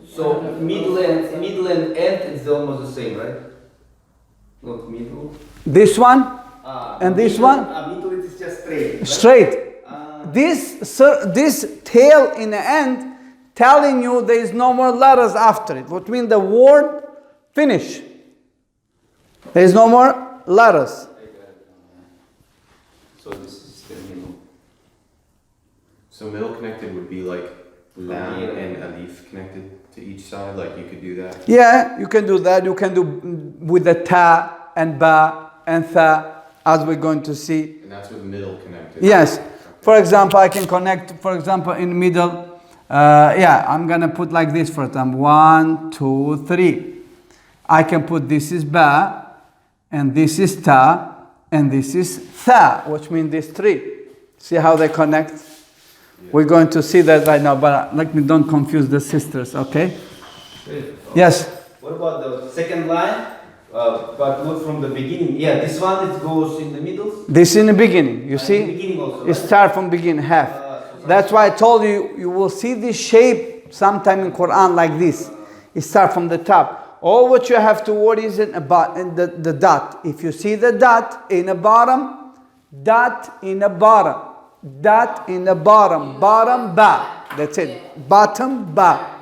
So middle and end is almost the same, right? Not middle. This one and this one, Middle it is just straight. straight. This tail in the end telling you there is no more letters after it. What means the word finish. There is no more letters. So this is the middle. So middle connected would be like Lam and Alif connected to each side, like you could do that? Yeah, you can do that. You can do with the Ta and Ba and Tha, as we're going to see. And that's with middle connected? Yes. For example, I can connect, for example, in the middle. I'm going to put like this for example. 1, 2, 3. I can put this is Ba, and this is Ta, and this is Tha, which means these 3. See how they connect? Yeah. We're going to see that right now, but let me don't confuse the sisters, okay? Yes? What about the second line? But not from the beginning. Yeah, this one it goes in the middle. This in the beginning, you see? In the beginning also, It starts from beginning, half. That's why I told you, you will see this shape sometime in Quran like this. It starts from the top. All what you have to worry is about the dot. If you see the dot in the bottom, dot in the bottom, dot in the bottom, bottom ba. That's it. Bottom ba.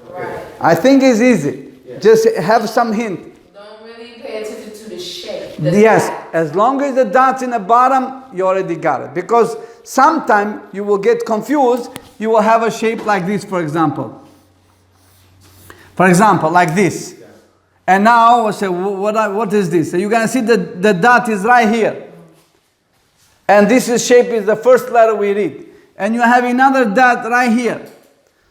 Right. I think it's easy. Just have some hint. Don't really pay attention to the shape. Yes, as long as the dot's in the bottom, you already got it. Because sometimes you will get confused. You will have a shape like this, for example. For example, like this. And now we'll say, what is this? So you're going to see the dot is right here. And this shape is the first letter we read. And you have another dot right here.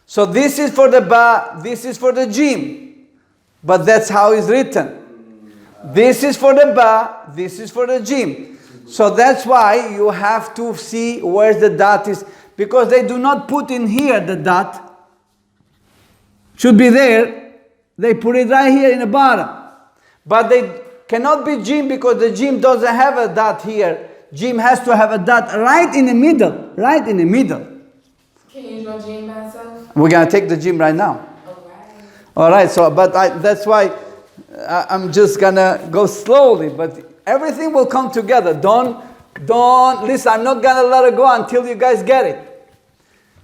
So this is for the Ba, this is for the Jim. But that's how it's written. This is for the Ba, this is for the Jim. So that's why you have to see where the dot is. Because they do not put in here the dot. Should be there. They put it right here in the bottom. But they cannot be Jim because the Jim doesn't have a dot here. Jim has to have a dot right in the middle. Right in the middle. Can you draw Jim by itself? We're going to take the Jim right now. Alright. All right, so that's why I'm just going to go slowly. But everything will come together. Don't, listen, I'm not going to let it go until you guys get it.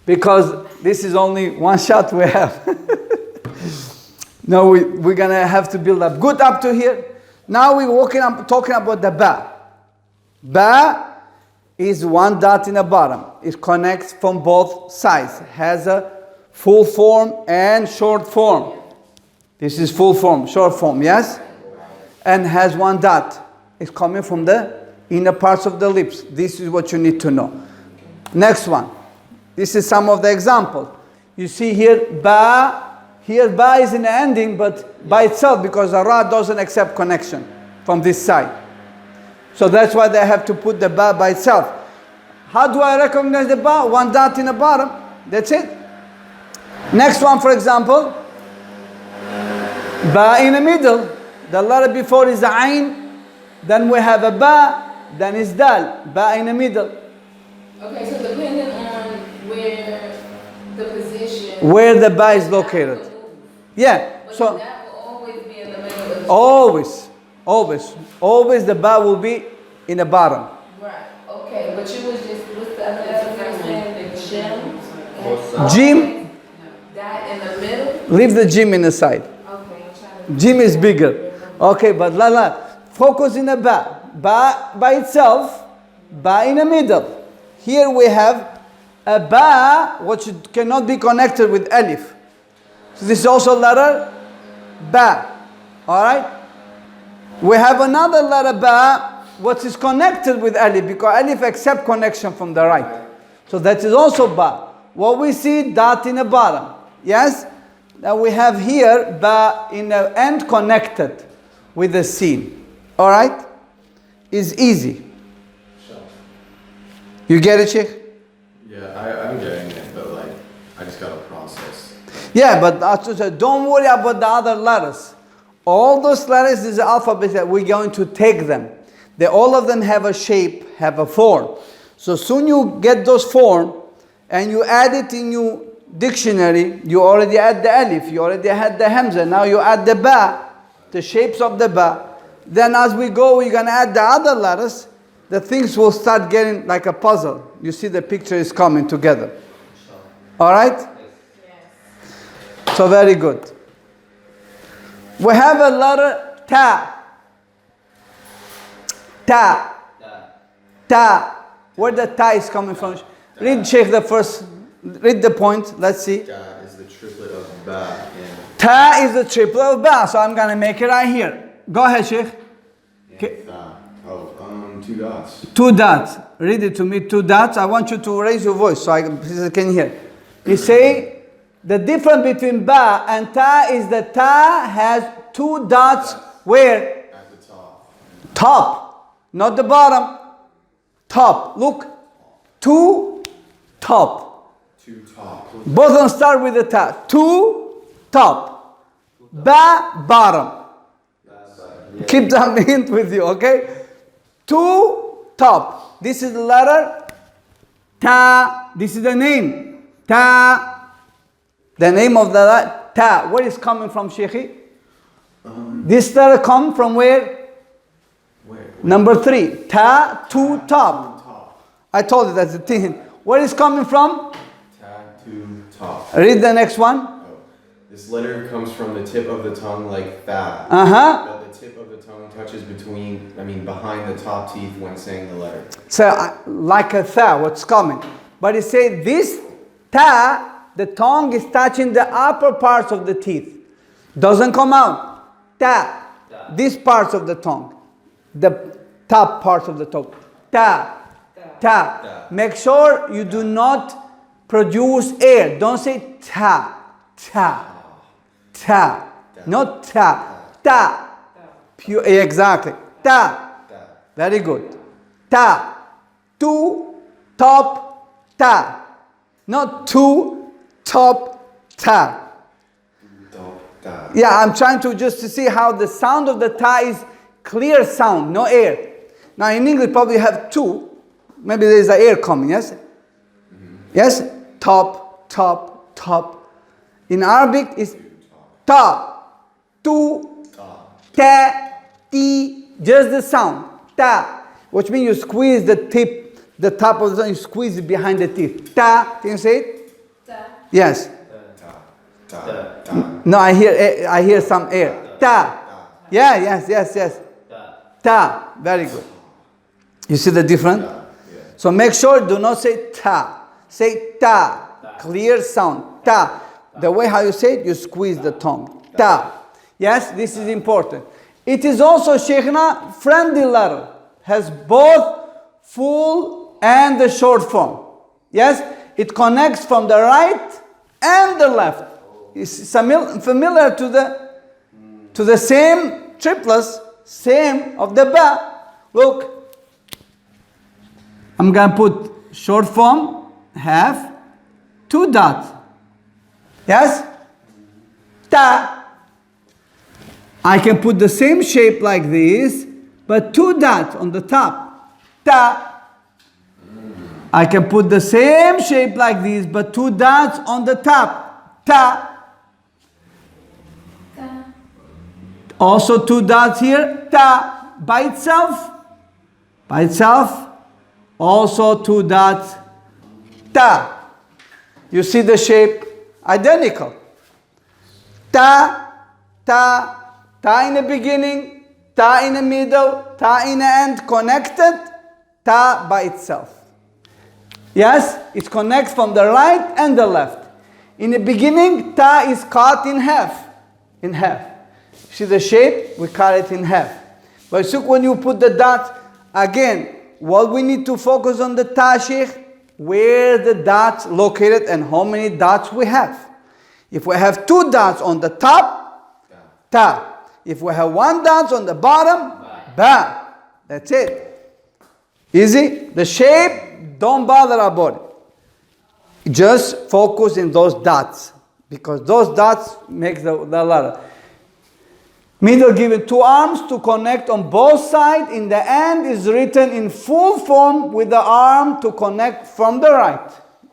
Because this is only one shot we have. No, we're going to have to build up. Good up to here. Now we're talking about the Ba. Ba is one dot in the bottom. It connects from both sides. Has a full form and short form. This is full form, short form, yes? And has one dot. It's coming from the inner parts of the lips. This is what you need to know. Next one. This is some of the example. You see here, Ba Here ba is in the ending, but by itself, because the ra doesn't accept connection from this side. So that's why they have to put the ba by itself. How do I recognize the ba? One dot in the bottom. That's it. Next one, for example, ba in the middle. The letter before is the ain. Then we have a ba. Then is dal. Ba in the middle. Okay, so depending on where the position. Where the ba is located. Yeah. But So that will always be in the middle of the always the ba will be in the bottom. Right. Okay, but you was just what's the other letter you were saying? The gem. Jim. That in the middle. Leave the jim in the side. Okay, I'm trying to. Jim is bigger. Okay, but focus in the ba. Ba by itself, ba in the middle. Here we have a ba which cannot be connected with alif. So this is also letter ba. Alright? We have another letter ba what is connected with alif because alif accept connection from the right. So that is also ba. What we see dot in the bottom. Yes? Now we have here ba in the end connected with the sin. Alright? Is easy. You get it, Sheikh? Yeah, I'm getting it, but like, I just gotta process. Yeah, but don't worry about the other letters. All those letters is the alphabet that we're going to take them. All of them have a shape, have a form. So soon you get those form and you add it in your dictionary, you already add the alif, you already had the hamza, now you add the ba, the shapes of the ba. Then as we go, we're going to add the other letters. The things will start getting like a puzzle. You see the picture is coming together. All right? So very good. We have a letter ta. Ta. Ta. Where the ta is coming from? Read Sheikh the first. Read the point. Let's see. Ta is the triplet of ba. Ta is the triplet of ba. So I'm going to make it right here. Go ahead, Sheikh. Okay. Two dots. Two dots. Read it to me. Two dots. I want you to raise your voice so I can hear. You say the difference between ba and ta is that ta has two dots. Where? At the top. Top. Not the bottom. Top. Look. Two top. Two top. Both of them start with the ta. Two top. Ba bottom. Keep that hint with you, okay? Two top. This is the letter ta. This is the name. Ta. The name of the letter ta. Where is coming from, Sheikhi? This letter come from where? Number 3. Ta, two top. I told you that's the thing. Where is coming from? Ta, two top. Read the next one. This letter comes from the tip of the tongue like tha. Uh-huh. But the tip of the tongue touches behind the top teeth when saying the letter. So like a tha, what's coming. But it says this ta, the tongue is touching the upper parts of the teeth. Doesn't come out. Ta. These parts of the tongue. The top parts of the tongue. Ta. Ta. Make sure you do not produce air. Don't say ta. Ta. Ta. Not ta. Ta. Pure, exactly. Ta. Very good. Ta. Two top ta. Not two top ta. Yeah, I'm trying to just to see how the sound of the ta is clear sound, no air. Now in English probably have two. Maybe there is an air coming, yes? Yes? Top, top, top. In Arabic it's ta, tu, ta, ti, just the sound. Ta, which means you squeeze the tip, the top of the tongue, you squeeze it behind the teeth. Ta, can you say it? Ta. Yes. No, I hear some air. Ta. Yeah, yes. Ta. Very good. You see the difference? So make sure do not say ta. Say ta. Clear sound. Ta. The way how you say it, you squeeze the tongue. Ta. Yes, this is important. It is also, Sheikhna, friendly letter. Has both full and the short form. Yes, it connects from the right and the left. It's familiar to the same triplets, same of the ba. Look, I'm going to put short form, have, 2 dots. Yes? Ta. I can put the same shape like this, but 2 dots on the top. Ta. I can put the same shape like this, but 2 dots on the top. Ta. Ta. Also 2 dots here. Ta. By itself. By itself. Also 2 dots. Ta. You see the shape? Identical. Ta. Ta. Ta in the beginning. Ta in the middle. Ta in the end. Connected. Ta by itself. Yes, it connects from the right and the left. In the beginning, ta is cut in half. In half. See the shape? We cut it in half. But so when you put the dots, again, what we need to focus on the ta, Sheikh, where the dots located and how many dots we have. If we have 2 dots on the top, ta. If we have 1 dot on the bottom, ba. That's it. Easy? The shape, don't bother about it. Just focus in those dots, because those dots make the letter. Middle given 2 arms to connect on both sides. In the end is written in full form with the arm to connect from the right.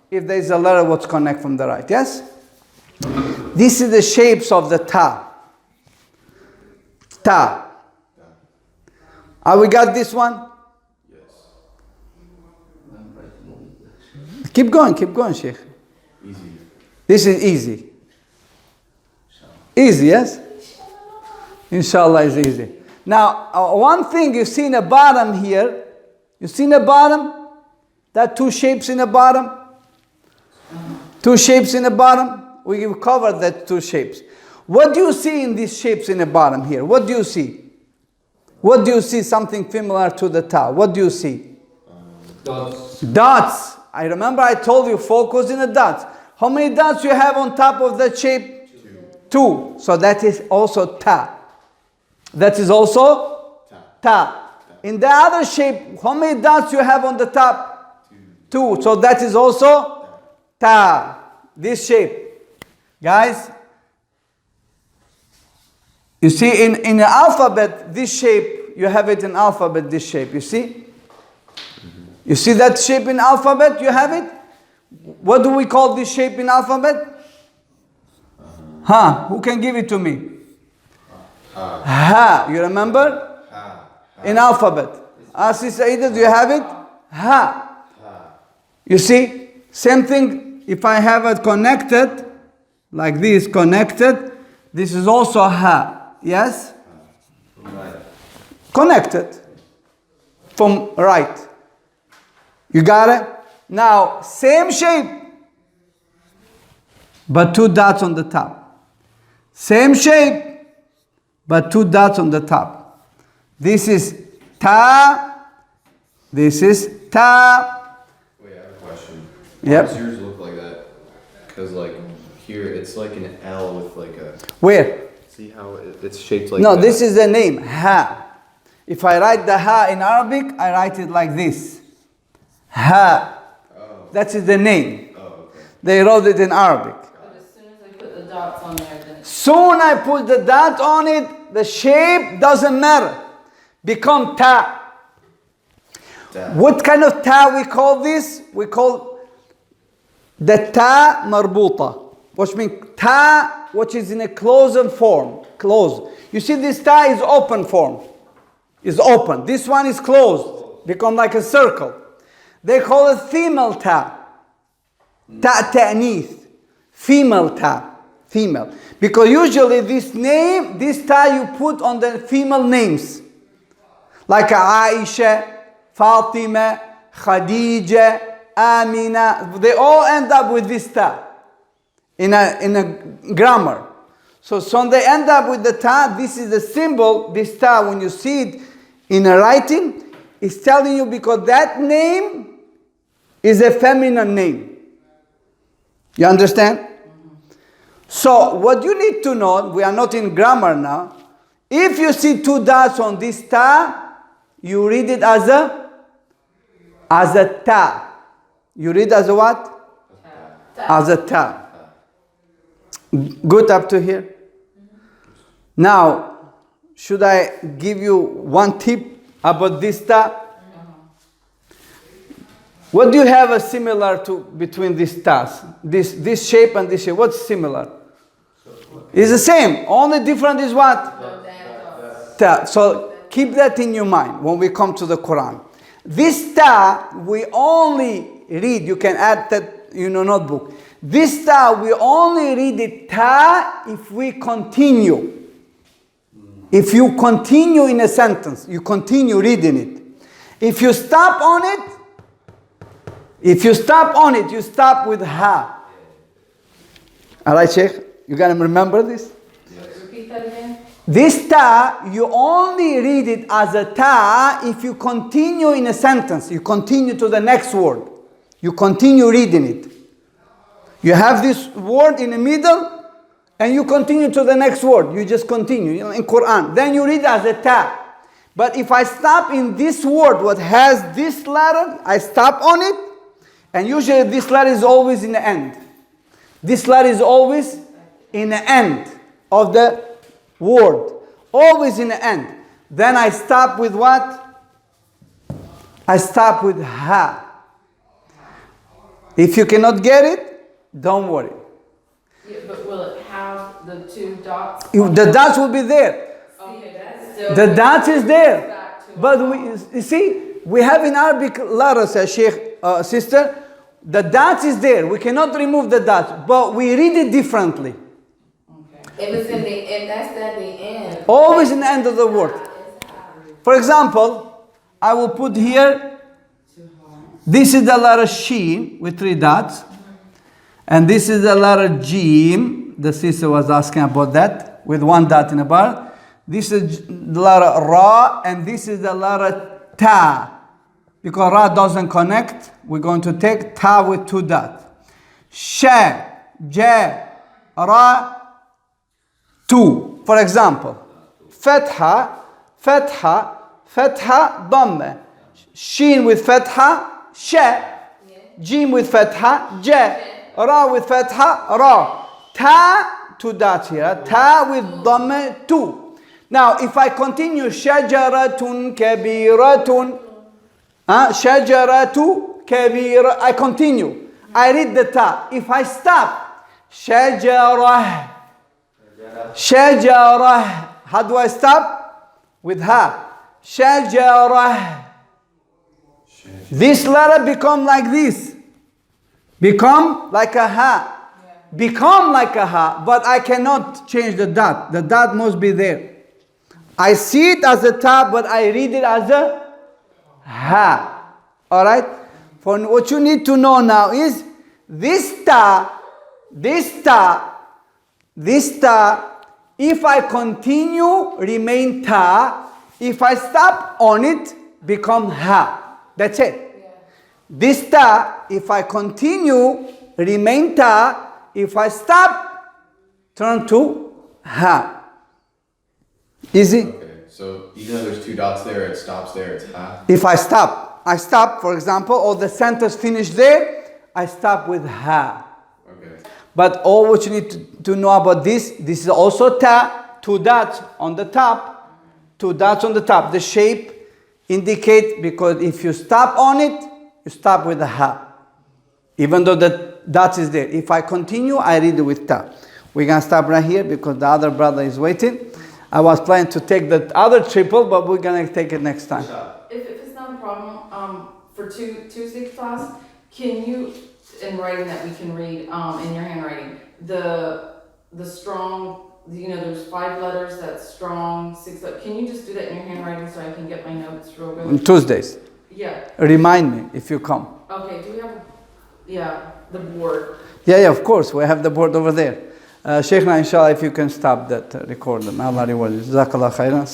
If there is a letter, what's connect from the right? Yes? This is the shapes of the ta. Ta. We got this one? Keep going, Sheikh. Easy. This is easy. Easy, yes? Inshallah is easy. Now, one thing you see in the bottom here, you see in the bottom, that 2 shapes in the bottom? 2 shapes in the bottom? We covered that 2 shapes. What do you see in these shapes in the bottom here? What do you see? What do you see? Something similar to the ta. What do you see? Dots. Dots. I remember I told you focus in the dots. How many dots you have on top of that shape? 2. So that is also ta. That is also ta. In the other shape, how many dots you have on the top? 2. So that is also ta. This shape. Guys, you see in the alphabet, this shape, you have it in alphabet, this shape. You see? You see that shape in alphabet? You have it? What do we call this shape in alphabet? Who can give it to me? Ha. You remember? In alphabet. Sister Aida, do you have it? Ha. You see? Same thing, if I have it connected, like this, connected, this is also ha. Yes? Connected. From right. You got it? Now, same shape, but 2 dots on the top. Same shape, but 2 dots on the top. This is ta. This is ta. Wait, I have a question. Yep. Why does yours look like that? Because like here, it's like an L with like a... Where? See how it's shaped like No, that? this is the name, ha. If I write the ha in Arabic, I write it like this. Ha. Oh. That is the name. Oh, okay. They wrote it in Arabic. But as soon as I put the dots on there, then it's Soon I put the dot on it, the shape doesn't matter. Become ta. Ta. What kind of ta we call this? We call the ta marbuta, which means ta, which is in a closed form. Closed. You see, this ta is open form. Is open. This one is closed. Become like a circle. They call it female ta. Ta ta'nith. Female ta. Female. Because usually this name, this ta you put on the female names. Like Aisha, Fatima, Khadija, Amina. They all end up with this ta. In a grammar. So they end up with the ta. This is the symbol, this ta, when you see it in a writing, it's telling you because that name is a feminine name. You understand? So what you need to know, we are not in grammar now. If you see two dots on this ta, you read it as a ta. You read as a what? As a ta. Good up to here? Now, should I give you one tip about this ta? What do you have a similar to between these tas? This shape and this shape. What's similar? It's the same. Only different is what? Ta. So keep that in your mind when we come to the Quran. This ta we only read. You can add that in your notebook. This ta we only read it ta if we continue. If you continue in a sentence, you continue reading it. If you stop on it, you stop with ha. Alright, Sheikh? You gotta remember this? Repeat that again. This ta, you only read it as a ta if you continue in a sentence. You continue to the next word. You continue reading it. You have this word in the middle, and you continue to the next word. You just continue, in Quran. Then you read as a ta. But if I stop in this word, what has this letter, I stop on it, and usually this letter is always in the end. This letter is always in the end of the word. Always in the end. Then I stop with what? I stop with ha. If you cannot get it, don't worry. Yeah, but will it have the two dots? The dots will be there. Okay, that's still. The dot is there. Back to But you see, we have in Arabic letters, Sheikh, sister, the dot is there. We cannot remove the dot, but we read it differently. Okay. If it's in the end, that's at the end. Always in the end of the word. For example, I will put here, this is the letter Sheen with 3 dots. And this is the letter Jim. The sister was asking about that with 1 dot in the bar. This is the letter Ra, and this is the letter Ta. Because Ra doesn't connect, we're going to take Ta with 2 dots. Sha, Ja, Ra, 2. For example, Fatha, Fatha, Fatha, Dhamma. Sheen with Fatha, Sha. Jim with Fatha, Ja. Ra with Fatha, Ra. Ta, 2 dots here. Ta with Dhamma, 2. Now, if I continue, Shajaratun Kabiratun. Shajaratu Kabira. I continue. I read the ta. If I stop, Shajarah. Shajarah. How do I stop? With ha. Shajarah. This letter become like this. Become like a ha. Become like a ha. But I cannot change the dot. The dot must be there. I see it as a ta, but I read it as a ha. Alright? For what you need to know now is this ta, if I continue, remain ta. If I stop on it, become ha. That's it. Yeah. This ta, if I continue, remain ta. If I stop, turn to ha. Easy? Okay, so even though there's 2 dots there, it stops there, it's ha. If I stop, for example, or the sentence finished there, I stop with ha. Okay. But all what you need to know about this is also ta, 2 dots on the top, 2 dots on the top. The shape indicate, because if you stop on it, you stop with the ha. Even though the dot is there. If I continue, I read it with ta. We're going to stop right here because the other brother is waiting. I was planning to take the other triple, but we're going to take it next time. If it's not a problem, for Tuesday's class, can you, in writing that we can read, in your handwriting, the strong, there's 5 letters, that's strong, 6 letters. Can you just do that in your handwriting so I can get my notes real good? On Tuesdays. Yeah. Remind me if you come. Okay, do we have, the board? Yeah, of course. We have the board over there. Sheikhna, inshallah, if you can stop that recorder. May Allah reward you. Jazakallah khairan.